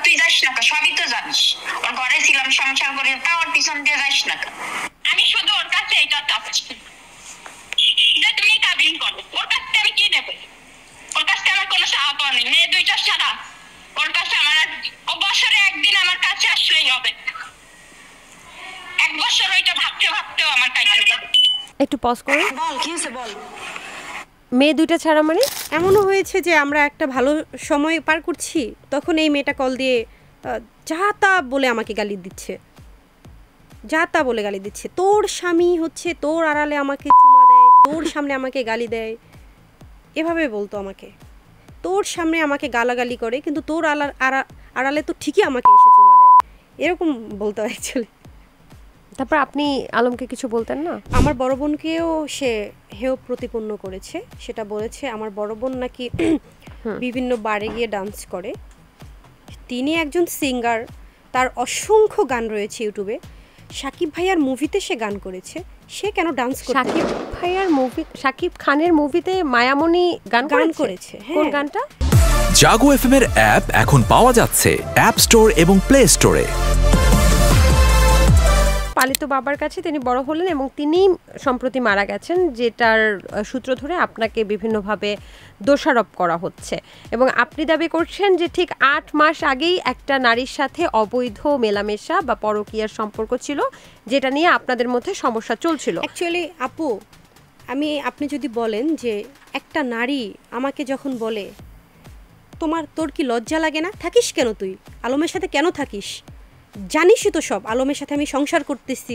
তুই যাস না, সবই তো জানিস। ওর ঘরে ছিলাম, সংসার করে, তা ওর পিছন দিয়ে যাস না। আমি শুধু ওর কাছে এটা চাচ্ছি যে তুমি কাবিন করো। ওর কাছ থেকে আমি কি নেবো? ওর কাছ থেকে আমার কোনো সাহায্য নেই, মেয়ে দুইটা ছাড়া। ওর কাছে আমার ও বছরে একদিন আমার কাছে আসলেই হবে। এক বছর ওইটা ভাবতে ভাবতেও আমার কাছে যাবে। একটু পজ করুন। বল কি হয়েছে বল। মেয়ে দুইটা ছাড়া মানে? এমনও হয়েছে যে আমরা একটা ভালো সময় পার করছি, তখন এই মেয়েটা কল দিয়ে যা তা বলে আমাকে গালি দিচ্ছে, যা তা বলে গালি দিচ্ছে। তোর স্বামী হচ্ছে তোর আড়ালে আমাকে চুমা দেয়, তোর সামনে আমাকে গালি দেয়, এভাবে বলতো আমাকে। তোর সামনে আমাকে গালাগালি করে, কিন্তু তোর আড়ালে তো ঠিকই আমাকে এসে চুমা দেয়, এরকম বলতো অ্যাকচুয়ালি। তারপর আপনি আলমকে কিছু বলতেন না? আমার বড় বোনকেও সে হেয় প্রতিপন্ন করেছে। সেটা বলেছে আমার বড় বোন নাকি বিভিন্ন বারে গিয়ে ডান্স করে। তিনি একজন সিঙ্গার, তার অসংখ্য গান রয়েছে ইউটিউবে। সাকিব ভাইয়ার মুভিতে সে গান করেছে, সে কেন ডান্স করতে? সাকিব ভাইয়ার মুভি, সাকিব খানের মুভিতে মায়ামণি গান করেছে। কোন গানটা? জাগো এফএম এর অ্যাপ এখন পাওয়া যাচ্ছে অ্যাপ স্টোর এবং প্লে স্টোরে। পালিত বাবার কাছে তিনি বড় হলেন এবং তিনি সম্প্রতি মারা গেছেন, যেটার সূত্র ধরে আপনাকে বিভিন্নভাবে দোষারোপ করা হচ্ছে এবং আপনি দাবি করছেন যে ঠিক 8 মাস আগেই একটা নারীর সাথে অবৈধ মেলামেশা বা পরকীয়ার সম্পর্ক ছিল, যেটা নিয়ে আপনাদের মধ্যে সমস্যা চলছিল। অ্যাকচুয়ালি আপু, আপনি যদি বলেন যে একটা নারী আমাকে যখন বলে তোর কি লজ্জা লাগে না, থাকিস কেন তুই আলমের সাথে, কেন থাকিস, জানিসই তো সব, আলমের সাথে আমি সংসার করতেছি,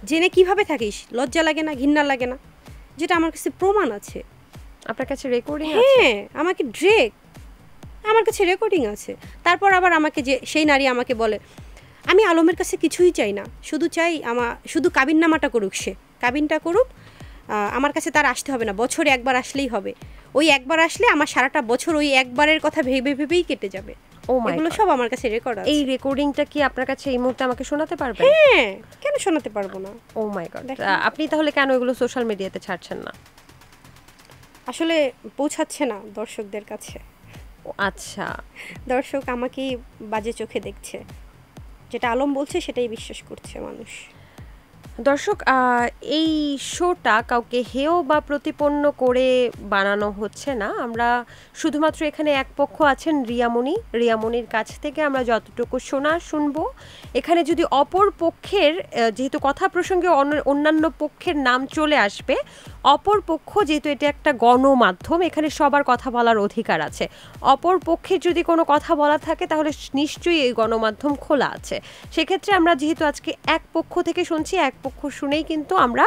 জেনে কিভাবে থাকিস, লজ্জা লাগে না, ঘৃণা লাগে না? যেটা আমার কাছে প্রমাণ আছে। আপনার কাছে রেকর্ডিং আছে? হ্যাঁ, আমাকে আমার কাছে রেকর্ডিং আছে। তারপর আবার আমাকে যে সেই নারী আমাকে বলে আমি আলমের কাছে কিছুই চাই না, শুধু চাই শুধু কাবিননামাটা করুক, সে কাবিনটা করুক, আমার কাছে তার আসতে হবে না, বছরে একবার আসলেই হবে। ওই একবার আসলে আমার সারাটা বছর ওই একবারের কথা ভেবেই কেটে যাবে। এগুলো সব আমার কাছে রেকর্ড আছে। এই রেকর্ডিংটা কি আপনার কাছে এই মুহূর্তে আমাকে শোনাতে পারবেন? হ্যাঁ, কেন শোনাতে পারবো না। ও মাই গড। আপনি তাহলে কেন এগুলো সোশ্যাল মিডিয়াতে ছাড়ছেন না? আসলে পৌঁছাচ্ছে না দর্শকদের কাছে। আচ্ছা, দর্শক আমাকেই বাজে চোখে দেখছে, যেটা আলম বলছে সেটাই বিশ্বাস করছে মানুষ। দর্শক, এই শোটা কাউকে হেয় বা প্রতিপন্ন করে বানানো হচ্ছে না। আমরা শুধুমাত্র এখানে এক পক্ষ আছেন রিয়ামণির কাছ থেকে আমরা যতটুকু শুনবো। এখানে যদি অপর পক্ষের, যেহেতু কথা প্রসঙ্গে অন্যান্য পক্ষের নাম চলে আসবে, অপর পক্ষ যেহেতু এটা একটা গণমাধ্যম, এখানে সবার কথা বলার অধিকার আছে। অপর পক্ষের যদি কোনো কথা বলা থাকে তাহলে নিশ্চয়ই এই গণমাধ্যম খোলা আছে। সেক্ষেত্রে আমরা যেহেতু আজকে এক পক্ষ থেকে শুনছি, এক পক্ষ শুনেই কিন্তু আমরা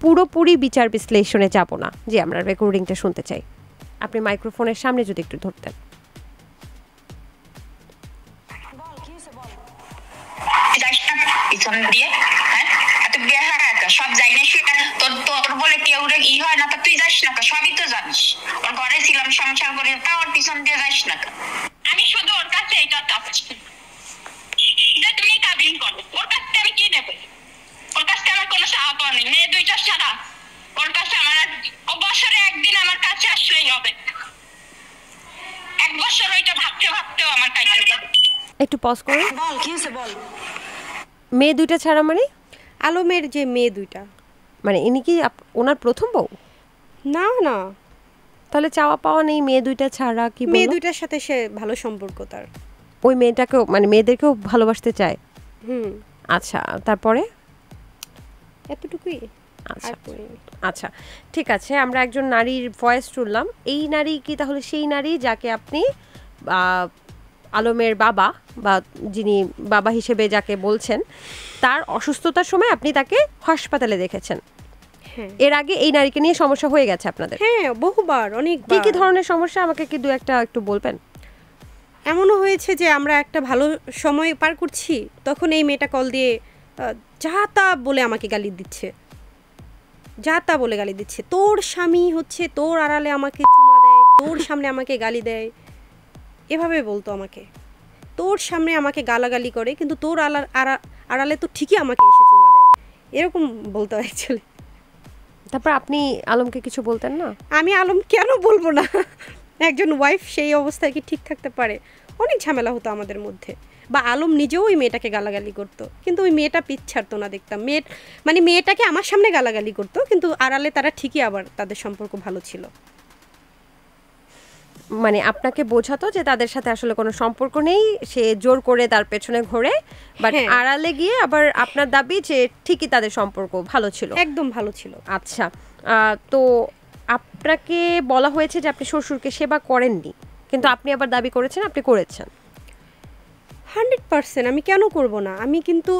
পুরোপুরি বিচার বিশ্লেষণে যাব না, যে আমরা রেকর্ডিংটা শুনতে চাই। আপনি মাইক্রোফোনের সামনে যদি একটু ধরতেন। সব যাই না, সেটা তোর বলে কেউ ই হয় না, তুই যাস না, সবই তো জানিস। ওর ঘরে ছিলাম, সংসার করে, তা ওর পিছন দিয়ে যাস না। আমি শুধু ওর কাছে এটা চাচ্ছি যে তুমি কাবিন করো। ওর কাছ থেকে আমি কি নেবো? ওর কাছ থেকে আমার কোনো সাহায্য নেই, মেয়ে দুইটা ছাড়া। ওর কাছে আমার ও বছরে একদিন আমার কাছে আসলেই হবে। এক বছর ওইটা ভাবতে ভাবতেও আমার কাছে যাবে। একটু পজ করুন। বল কি হয়েছে বল। মেয়ে দুইটা ছাড়া মানে? আলমের যে মেয়ে দুইটা, মানে ইনি কি ওনার প্রথম বউ? না না, তাহলে চাওয়া পাওয়া নেই মেয়ে দুইটা ছাড়া? কি মেয়ে দুইটার সাথে সে ভালো সম্পর্ক তার। ওই মেয়েটাকেও, মানে মেয়েদেরকেও ভালোবাসতে চায়? আচ্ছা, তারপরে? এতটুকুই। আচ্ছা, ঠিক আছে। আমরা একজন নারীর ভয়েস শুনলাম। এই নারী কি তাহলে সেই নারী যাকে আপনি আলমের বাবা, বা যিনি বাবা হিসেবে যাকে বলছেন, তার অসুস্থতার সময় আপনি তাকে হাসপাতালে দেখেছেন? এর আগে এই নারীকে নিয়ে সমস্যা হয়ে গেছে আপনাদের? হ্যাঁ, বহুবার, অনেকবার। কি কি ধরনের সমস্যা আমাকে কি দু একটা একটু বলবেন? এমনও হয়েছে যে আমরা একটা ভালো সময় পার করছি, তখন এই মেয়েটা কল দিয়ে যা তা বলে আমাকে গালি দিচ্ছে, যা তা বলে গালি দিচ্ছে। তোর স্বামী হচ্ছে তোর আড়ালে আমাকে চুমা দেয়, তোর সামনে আমাকে গালি দেয়, এভাবে বলতো আমাকে। তোর সামনে আমাকে গালাগালি করে, কিন্তু তোর আড়ালে তো ঠিকই আমাকে এসে চুমা দেয়, এরকম বলতো অ্যাকচুয়ালি। তারপর আপনি আলমকে কিছু বলতেন না? আমি আলম কেন বলবো না? একজন ওয়াইফ সেই অবস্থায় কি ঠিক থাকতে পারে? অনেক ঝামেলা হতো আমাদের মধ্যে। বা আলম নিজেও ওই মেয়েটাকে গালাগালি করতো, কিন্তু ওই মেয়েটা পিছ ছাড়তো না, দেখতাম মানে মেয়েটাকে আমার সামনে গালাগালি করতো, কিন্তু আড়ালে তারা ঠিকই আবার তাদের সম্পর্ক ভালো ছিল। মানে আপনাকে বোঝাতো যে তাদের সাথে আসলে কোনো সম্পর্ক নেই, সে জোর করে তার পেছনে ঘোরে, বাট হ্যাঁ। আড়ালে গিয়ে আবার আপনার দাবি যে ঠিকই তাদের সম্পর্ক ভালো ছিল। একদম ভালো ছিল। আচ্ছা, তো আপনাকে বলা হয়েছে যে আপনি শ্বশুরকে সেবা করেননি, কিন্তু আপনি আবার দাবি করেছেন আপনি করেছেন। 100% আমি কেন করব না? আমি কিন্তু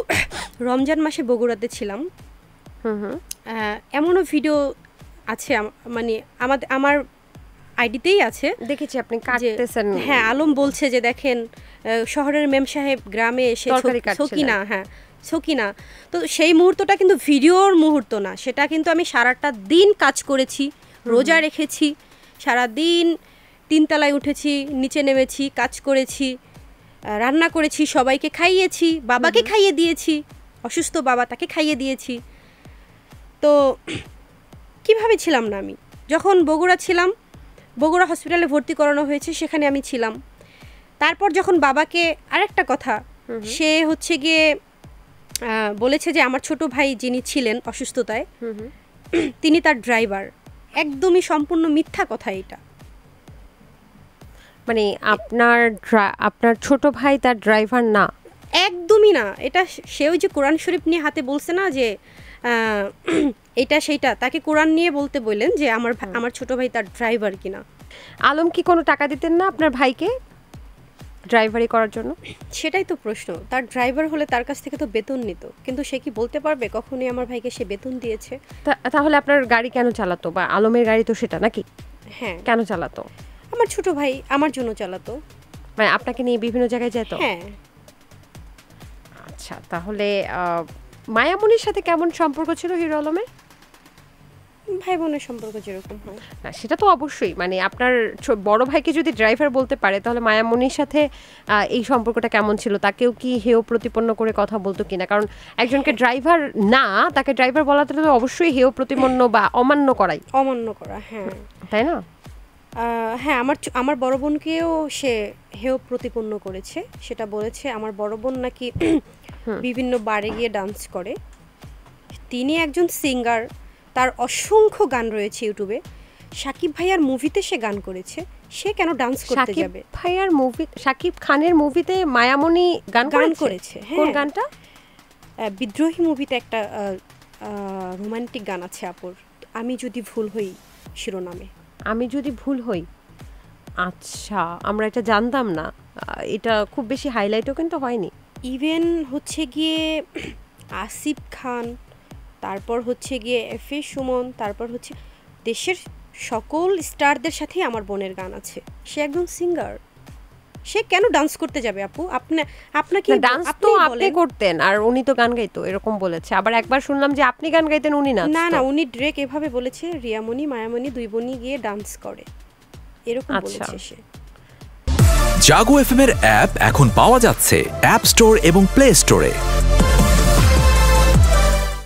রমজান মাসে বগুড়াতে ছিলাম। এমনও ভিডিও আছে, মানে আমার আইডিতেই আছে, দেখেছি আপনি যে কাটতেছেন। হ্যাঁ, আলম বলছে যে দেখেন শহরের মেম সাহেব গ্রামে এসে তরকারি কাটছিলেন। সকিনা, হ্যাঁ সকিনা, তো সেই মুহূর্তটা কিন্তু ভিডিওর মুহূর্ত না, সেটা কিন্তু আমি সারাটা দিন কাজ করেছি, রোজা রেখেছি, সারা দিন 3 তলায় উঠেছি, নিচে নেমেছি, কাজ করেছি, রান্না করেছি, সবাইকে খাইয়েছি, বাবাকে খাইয়ে দিয়েছি, অসুস্থ বাবা তাকে খাইয়ে দিয়েছি। তো কিভাবে ছিলাম না আমি? যখন বগুড়া ছিলাম, বগুড়া হসপিটালে ভর্তি করানো হয়েছে, সেখানে আমি ছিলাম। তারপর যখন বাবাকে, আরেকটা কথা, সে হচ্ছে গিয়ে বলেছে যে আমার ছোট ভাই যিনি ছিলেন অসুস্থতায়, তিনি তার ড্রাইভার। একদমই সম্পূর্ণ মিথ্যা কথা এটা। মানে আপনার ছোট ভাই তার ড্রাইভার না? একদমই না। এটা সে ওই যে কোরআন শরীফ নিয়ে হাতে বলছে না যে এটা সেইটা, তাকে কোরআন নিয়ে বলতে বললেন যে আমার ছোট ভাই তার ড্রাইভার কিনা। আলম কি কোনো টাকা দিতেন না আপনার ভাইকে ড্রাইভারি করার জন্য? সেটাই তো প্রশ্ন। তার ড্রাইভার হলে তার কাছ থেকে তো বেতন নিত, কিন্তু সে কি বলতে পারবে কখনোই আমার ভাইকে সে বেতন দিয়েছে? তাহলে আপনার গাড়ি কেন চালাতো? বা আলমের গাড়ি তো সেটা নাকি? হ্যাঁ, কেন চালাতো? আমার ছোট ভাই আমার জন্য চালাতো। মানে আপনাকে নিয়ে বিভিন্ন জায়গায় যেত? হ্যাঁ। আচ্ছা, তাহলে মায়ামনির সাথে কেমন সম্পর্ক ছিল হিরো আলমের? ভাই বোনের সম্পর্ক যেরকম হয়। না, সেটা তো অবশ্যই। মানে আপনার বড় ভাইকে যদি ড্রাইভার বলতে পারে, তাহলে মায়ামনির সাথে এই সম্পর্কটা কেমন ছিল? তাকেও কি হেয় প্রতিপন্ন করে কথা বলতো কিনা? কারণ একজনকে ড্রাইভার না, তাকে ড্রাইভার বলাতে তো অবশ্যই হেয় প্রতিপন্ন বা অমান্য করাই, অমান্য করা। হ্যাঁ, তাই না? হ্যাঁ, আমার বড় বোনকেও সে হেয় প্রতিপন্ন করেছে। সেটা বলেছে আমার বড় বোন নাকি বিভিন্ন বারে গিয়ে ডান্স করে। তিনি একজন সিঙ্গার, তার অসংখ্য গান রয়েছে ইউটিউবে। সাকিব ভাইয়ার মুভিতে সে গান করেছে, সে কেন ডান্স করতে যাবে? সাকিব খানের মুভিতে মায়ামনি গান করেছে। কোন গানটা? বিদ্রোহী মুভিতে একটা রোমান্টিক গান আছে আপুর, আমি যদি ভুল হই শিরোনামে। আমি যদি ভুল হই? আচ্ছা, আমরা এটা জানতাম না। এটা খুব বেশি হাইলাইটও কিন্তু হয়নি। ইভেন হচ্ছে গিয়ে আসিফ খান, তারপর হচ্ছে গিয়ে FA সুমন, তারপর হচ্ছে দেশের সকল স্টারদের সাথেই আমার বোনের গান আছে। সে একজন সিঙ্গার, সে কেন ডান্স করতে যাবে আপু? আপনাকে ডান্স তো আপনি করতেন আর উনি তো গান গাইতো, এরকম বলেছে। আবার একবার শুনলাম যে আপনি গান গাইতেন, উনি না। না, উনি ডিরেক্ট এভাবে বলেছে, রিয়ামণি মায়ামণি দুই বোনই গিয়ে ডান্স করে, এরকম বলেছে সে। জাগো FM এর অ্যাপ এখন পাওয়া যাচ্ছে অ্যাপ স্টোর এবং প্লে স্টোরে।